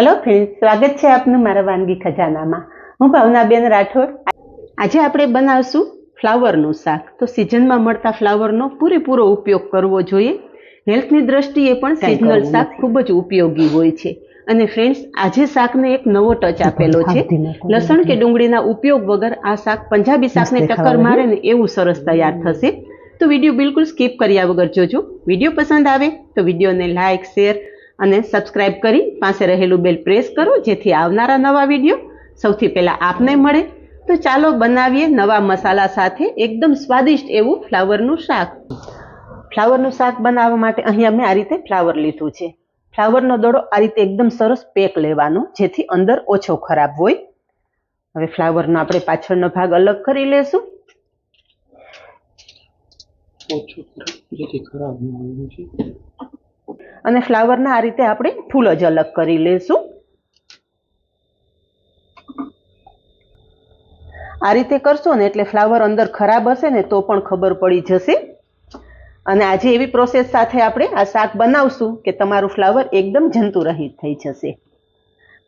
Hello friends, स्वागत है आपनु मारा वानगी खजानामां। हूँ भावनाबेन राठोड। आज आपणे बनावशुं फ्लावरनुं शाक। तो सीजनमां मळता फ्लावरनो पूरेपूरो उपयोग करवो जोईए। हेल्थनी दृष्टिए पण सीजनल शाक खूब ज उपयोगी होय छे। अने फ्रेंड्स, आजे शाकने एक नवो टच आपेलो छे। लसण के डુંગળીના उपयोग वगर आ शाक पंजाबी शाकने टक्कर मारे ने एवुं सरस तैयार थशे। तो विडियो बिल्कुल स्कीप कर्या वगर जोजो। विडियो पसंद आवे तो विडियोने लाइक, शेर અને સબસ્ક્રાઇબ કરી પાસે રહેલું બેલ પ્રેસ કરો, જેથી આવનારા નવા વિડીયો સૌથી પહેલા આપને મળે। તો ચાલો બનાવીએ નવા મસાલા સાથે એકદમ સ્વાદિષ્ટ એવું ફ્લાવરનું શાક। ફ્લાવરનું શાક બનાવવા માટે અહીંયા મેં આ રીતે ફ્લાવર લીધું છે। ફ્લાવરનો દડો આ રીતે એકદમ સરસ પેક લેવાનો, જેથી અંદર ઓછો ખરાબ હોય। હવે ફ્લાવરનો આપણે પાછળનો ભાગ અલગ કરી લેશું। ઓછો જેથી ખરાબ ન હોય અને ફ્લાવરના આ રીતે આપણે ફૂલ જ અલગ કરી લેશું। આ રીતે કરશો ને એટલે ફ્લાવર અંદર ખરાબ હશે ને તો પણ ખબર પડી જશે। અને આજે એવી પ્રોસેસ સાથે આપણે આ શાક બનાવશું કે તમારું ફ્લાવર એકદમ જંતુ રહિત થઈ જશે।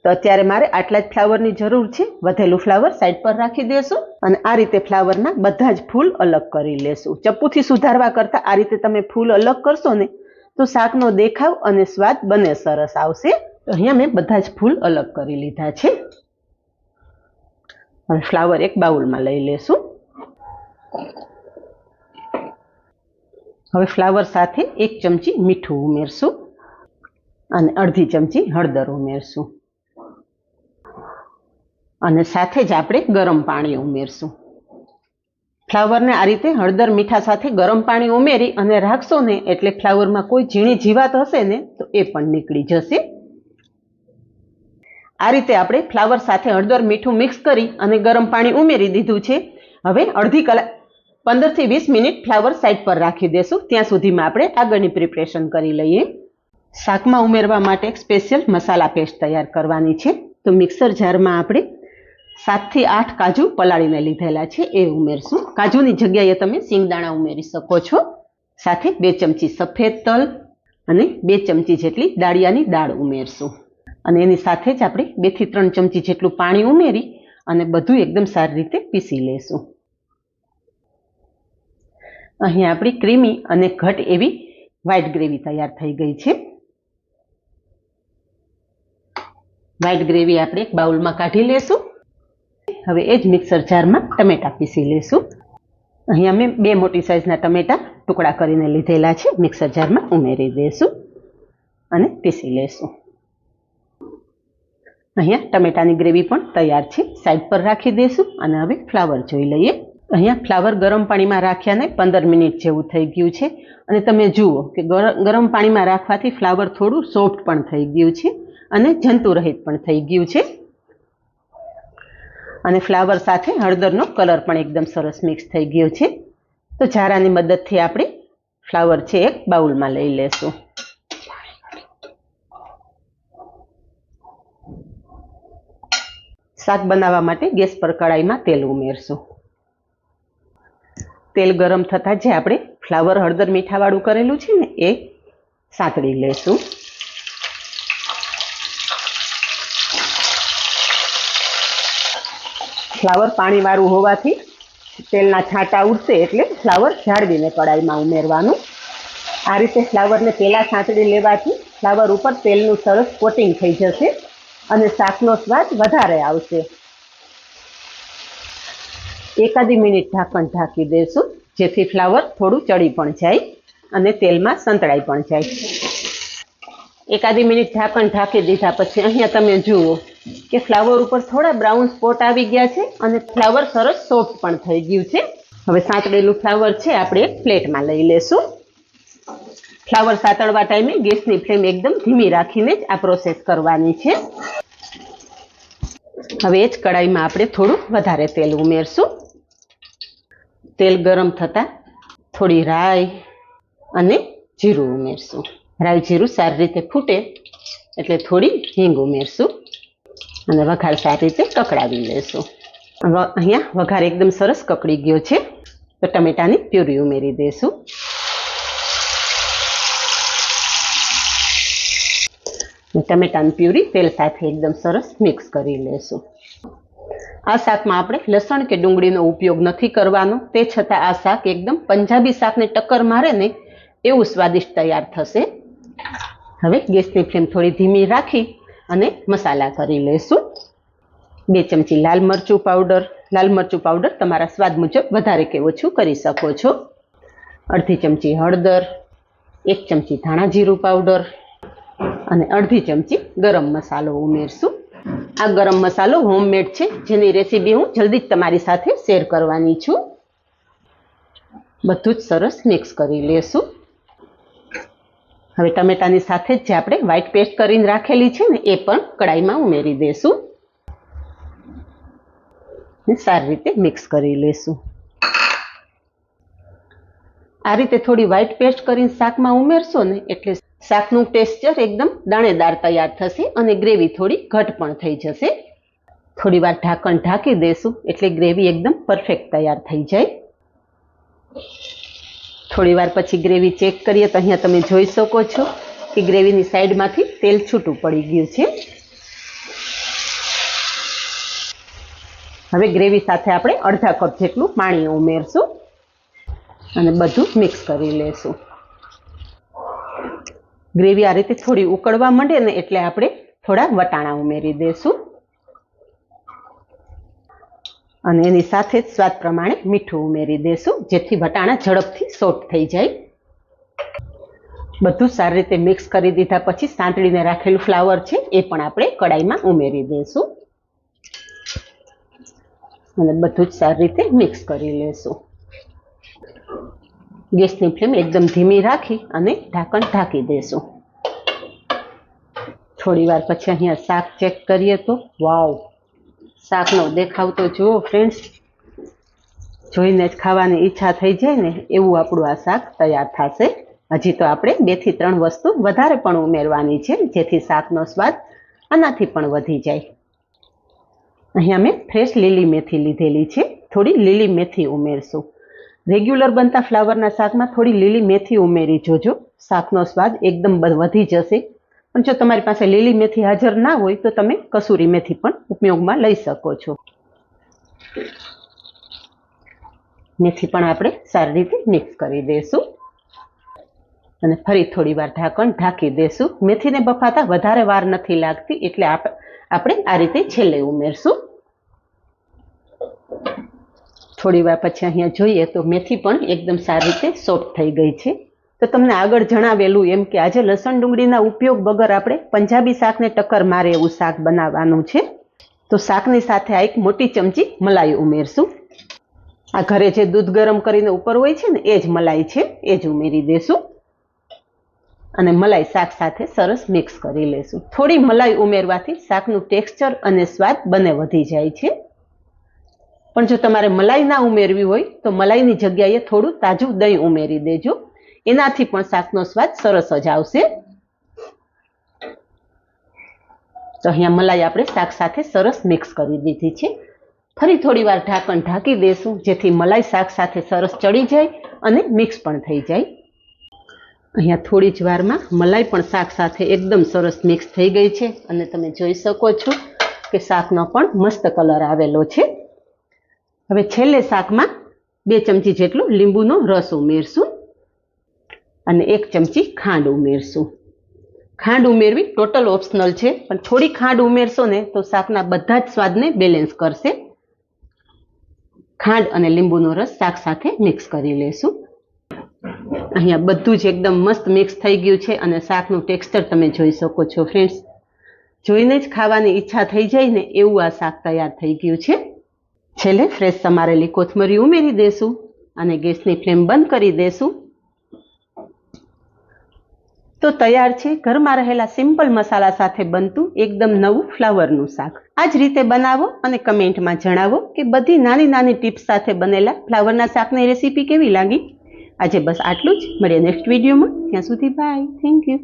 તો અત્યારે મારે આટલા જ ફ્લાવરની જરૂર છે। વધેલું ફ્લાવર સાઈડ પર રાખી દેશું અને આ રીતે ફ્લાવરના બધા જ ફૂલ અલગ કરી લેશું। ચપ્પુથી સુધારવા કરતાં આ રીતે તમે ફૂલ અલગ કરશો ને तो शाकनो देखाव अने स्वाद बने सरस आवशे। तो अहींया मैं बधा ज फूल अलग करी लीधा छे। हवे फ्लावर एक बाउल में लई लेशुं। हवे फ्लावर साथे 1 चमची मीठुं उमेरशुं अने अर्धी चमची हळदर उमेरशुं अने साथे ज आपणे गरम पाणी उमेरशुं। फ्लावर ने आ रीते हळदर मीठा साथे गरम पाणी उमेरी अने राखशो ने एटले फ्लावर में कोई झीणी जीवात हशे ने तो ए पण निकળી जशे। आ रीते आपणे फ्लावर साथे हळदर मीठुं मिक्स करी अने गरम पाणी उमेरी दीधुं छे। हवे अर्धी कलाक 15 થી 20 मिनिट फ्लावर साइड पर राखी देशुं। त्यां सुधीमां आपणे आगळनी प्रिपरेशन करी लईए। शाकमां उमेरवा माटे एक स्पेशियल मसाला पेस्ट तैयार करवानी छे। तो मिक्सर जारमां आपणे 7 થી 8 काजू पलाळीने लीधेला छे ए उमेरशुं। काजूनी जग्याए तमे सींगदाणा उमेरी शको छो। साथे 2 चमची सफेद तल अने 2 चमची जेटली दाळियानी दाळ उमेरशुं अने एनी साथे ज आपणे 2 થી 3 चमची जेटલું पाणी उमेरी अने बधुं एकदम सारी रीते पीसी लेशुं। અહીં આપણી ક્રીમી અને ઘટ એવી વ્હાઈટ ગ્રેવી તૈયાર થઈ ગઈ છે। વ્હાઈટ ગ્રેવી આપણે એક બાઉલમાં કાઢી લેશું। હવે એ જ મિક્સર જારમાં ટમેટા પીસી લેશું। અહીંયા મેં 2 મોટી સાઈઝના ટમેટા ટુકડા કરીને લીધેલા છે। મિક્સર જારમાં ઉમેરી દેશું અને પીસી લેશું। અહીંયા ટમેટાની ગ્રેવી પણ તૈયાર છે। સાઈડ પર રાખી દેશું અને હવે ફ્લાવર જોઈ લઈએ। અહીંયા ફ્લાવર ગરમ પાણીમાં રાખ્યાને 15 મિનિટ જેવું થઈ ગયું છે અને તમે જુઓ કે ગરમ પાણીમાં રાખવાથી ફ્લાવર થોડું સોફ્ટ પણ થઈ ગયું છે અને જંતુરહિત પણ થઈ ગયું છે અને ફ્લાવર સાથે હળદરનો કલર પણ એકદમ સરસ મિક્સ થઈ ગયો છે। તો ઝારાની મદદથી આપણે ફ્લાવર છે એક બાઉલમાં લઈ લેશું। શાક બનાવવા માટે ગેસ પર કડાઈમાં તેલ ઉમેરશું। तेल गरम थता जे आपणे फ्लावर हळदर मीठावाळुं करेलुं छे ने ए सातળી लेशुं। फ्लावर पाणीवाळुं होवाथी तेलना छांटा उठशे एटले फ्लावर झाड़वीने कड़ाईमां उमेरवानुं। आ रीते फ्लावरने पेला सातળી लेवाथी फ्लावर उपर तेलनुं सरस कोटिंग थई जशे अने शाकनो स्वाद वधारे आवशे। एकादी मिनिट ढांकण ढांकी देशुं, जेथी फ्लावर थोड़ुं चढ़ी पण जाय अने तेलमां संतळाई पण जाय। एकादी मिनिट ढांकण ढांकी दीधा पछी अहींया तमे जुओ के फ्लावर उपर थोड़ा ब्राउन स्पॉट आवी गया छे अने फ्लावर सरस सॉफ्ट पण थई गयुं छे। हवे सातळेलुं फ्लावर छे आपणे एक प्लेटमां लई लेशुं। फ्लावर सातळवा टाइमे गैसनी फ्लेम एकदम धीमी राखीने ज आ प्रोसेस करवानी छे। हवे ज कड़ाईमां आपणे थोड़ुं वधारे तेल उमेरशुं। तेल गरम थता थोड़ी राई अने जीरुं उमेरशुं। राई जीरुं सारी रीते फूटे एटले थोड़ी हींग उमेरशुं अने वघार सारी रीते ककड़ावी लेशुं। अहींया वघार एकदम सरस ककड़ी गयो छे तो टमेटानी प्यूरी उमेरी देशुं। ટમેટાની પ્યુરી તેલ સાથે એકદમ સરસ મિક્સ કરી લેશું. આ શાકમાં આપણે લસણ કે ડુંગળીનો ઉપયોગ નથી કરવાનો, તે છતાં આ શાક એકદમ પંજાબી શાકને ટક્કર મારે ને એવું સ્વાદિષ્ટ તૈયાર થશે. હવે ગેસની ફ્લેમ થોડી ધીમી રાખી અને મસાલા કરી લેશું. 2 ચમચી લાલ મરચું પાવડર તમારા સ્વાદ મુજબ વધારે કે ઓછું કરી શકો છો. અડધી ચમચી હળદર, 1 ચમચી ધાણા જીરું પાવડર અને અડધી ચમચી ગરમ મસાલો ઉમેરશું. આ ગરમ મસાલો હોમમેડ છે, જેની રેસીપી હું જલ્દી જ તમારી સાથે શેર કરવાની છું. બધું જ સરસ મિક્સ કરી લેશું. હવે ટમેટાની સાથે જ જે આપણે વ્હાઈટ પેસ્ટ કરીને રાખેલી છે ને એ પણ કડાઈમાં ઉમેરી દેશું. સારી રીતે મિક્સ કરી લેશું. આ રીતે થોડી વ્હાઈટ પેસ્ટ કરીને શાકમાં ઉમેરશો ને એટલે શાકનું ટેક્સચર એકદમ દાણેદાર તૈયાર થશે અને ગ્રેવી થોડી ઘટ પણ થઈ જશે. થોડી વાર ઢાંકણ ઢાંકી દેશું એટલે ગ્રેવી એકદમ પરફેક્ટ તૈયાર થઈ જાય. થોડી વાર પછી ગ્રેવી ચેક કરીએ તો અહીંયા તમે જોઈ શકો છો કે ગ્રેવીની સાઈડમાંથી તેલ છૂટું પડી ગયું છે. હવે ગ્રેવી સાથે આપણે અડધા કપ જેટલું પાણી ઉમેરશું અને બધું મિક્સ કરી લેશું. ગ્રેવી આ રીતે થોડી ઉકળવા માંડે ને એટલે આપણે થોડા વટાણા ઉમેરી દેશું અને એની સાથે જ સ્વાદ પ્રમાણે મીઠું ઉમેરી દેશું, જેથી વટાણા ઝડપથી સોફ્ટ થઈ જાય. બધું સારી રીતે મિક્સ કરી દીધા પછી સાંતળીને રાખેલું ફ્લાવર છે એ પણ આપણે કડાઈમાં ઉમેરી દેશું અને બધું જ સારી રીતે મિક્સ કરી લેશું. ગેસની ફ્લેમ એકદમ ધીમી રાખી અને ઢાંકણ ઢાંકી દેશું. થોડી વાર પછી અહીંયા શાક ચેક કરીએ તો વાવ, શાકનો દેખાવ તો જુઓ ફ્રેન્ડ્સ, જોઈને જ ખાવાની ઈચ્છા થઈ જાય ને એવું આપણું આ શાક તૈયાર થશે. હજી તો આપણે 2 થી 3 વસ્તુ વધારે પણ ઉમેરવાની છે, જેથી શાકનો સ્વાદ આનાથી પણ વધી જાય. અહીંયા મેં ફ્રેશ લીલી મેથી લીધેલી છે, થોડી લીલી મેથી ઉમેરશું. રેગ્યુલર બનતા ફ્લાવરના શાકમાં થોડી લીલી મેથી ઉમેરી જોજો, શાકનો સ્વાદ એકદમ વધી જશે. પણ જો તમારી પાસે લીલી મેથી હાજર ના હોય તો તમે કસૂરી મેથી પણ ઉપયોગમાં લઈ શકો છો. મેથી પણ આપણે સારી રીતે મિક્સ કરી દઈશું અને ફરી થોડી વાર ઢાંકણ ઢાંકી દઈશું. મેથીને બફાતા વધારે વાર નથી લાગતી એટલે આપણે આ રીતે છેલ્લે ઉમેરશું. થોડી વાર પછી અહીંયા જોઈએ તો મેથી પણ એકદમ સારી રીતે સોફ્ટ થઈ ગઈ છે. તો તમને આગળ જણાવેલું એમ કે આજે લસણ ડુંગળીના ઉપયોગ વગર આપણે પંજાબી શાકને ટક્કર મારે એવું શાક બનાવવાનું છે. તો શાકની સાથે આ 1 મોટી ચમચી મલાઈ ઉમેરશું. આ ઘરે જે દૂધ ગરમ કરીને ઉપર હોય છે ને એ જ મલાઈ છે, એ જ ઉમેરી દેશું અને મલાઈ શાક સાથે સરસ મિક્સ કરી લેશું. થોડી મલાઈ ઉમેરવાથી શાકનું ટેક્સચર અને સ્વાદ બંને વધી જાય છે. પણ જો તમારે મલાઈ ના ઉમેરવી હોય તો મલાઈની જગ્યાએ થોડું તાજું દહીં ઉમેરી દેજો, એનાથી પણ શાકનો સ્વાદ સરસ જ આવશે. તો અહીંયા મલાઈ આપણે શાક સાથે સરસ મિક્સ કરી દીધી છે. ફરી થોડી વાર ઢાંકણ ઢાંકી દેશું, જેથી મલાઈ શાક સાથે સરસ ચડી જાય અને મિક્સ પણ થઈ જાય. અહીંયા થોડી જ વારમાં મલાઈ પણ શાક સાથે એકદમ સરસ મિક્સ થઈ ગઈ છે અને તમે જોઈ શકો છો કે શાકનો પણ મસ્ત કલર આવેલો છે. હવે છેલ્લે શાકમાં 2 ચમચી જેટલું લીંબુનો રસ ઉમેરશું અને 1 ચમચી ખાંડ ઉમેરશું. ખાંડ ઉમેરવી ટોટલ ઓપ્શનલ છે, પણ થોડી ખાંડ ઉમેરશો ને તો શાકના બધા જ સ્વાદને બેલેન્સ કરશે. ખાંડ અને લીંબુનો રસ શાક સાથે મિક્સ કરી લેશું. અહીંયા બધું જ એકદમ મસ્ત મિક્સ થઈ ગયું છે અને શાકનું ટેક્સચર તમે જોઈ શકો છો ફ્રેન્ડ્સ. જોઈને જ ખાવાની ઈચ્છા થઈ જાય ને એવું આ શાક તૈયાર થઈ ગયું છે. છેલ્લે ફ્રેશ સમારેલી કોથમરી ઉમેરી દેશું અને ગેસની ફ્લેમ બંધ કરી દેશું. તો તૈયાર છે ઘરમાં રહેલા સિમ્પલ મસાલા સાથે બનતું એકદમ નવું ફ્લાવરનું શાક. આ જ રીતે બનાવો અને કમેન્ટમાં જણાવો કે બધી નાની નાની ટિપ્સ સાથે બનેલા ફ્લાવરના શાકની રેસીપી કેવી લાગી. આજે બસ આટલું જ. મળીએ નેક્સ્ટ વિડીયોમાં. ત્યાં સુધી બાય. Thank you.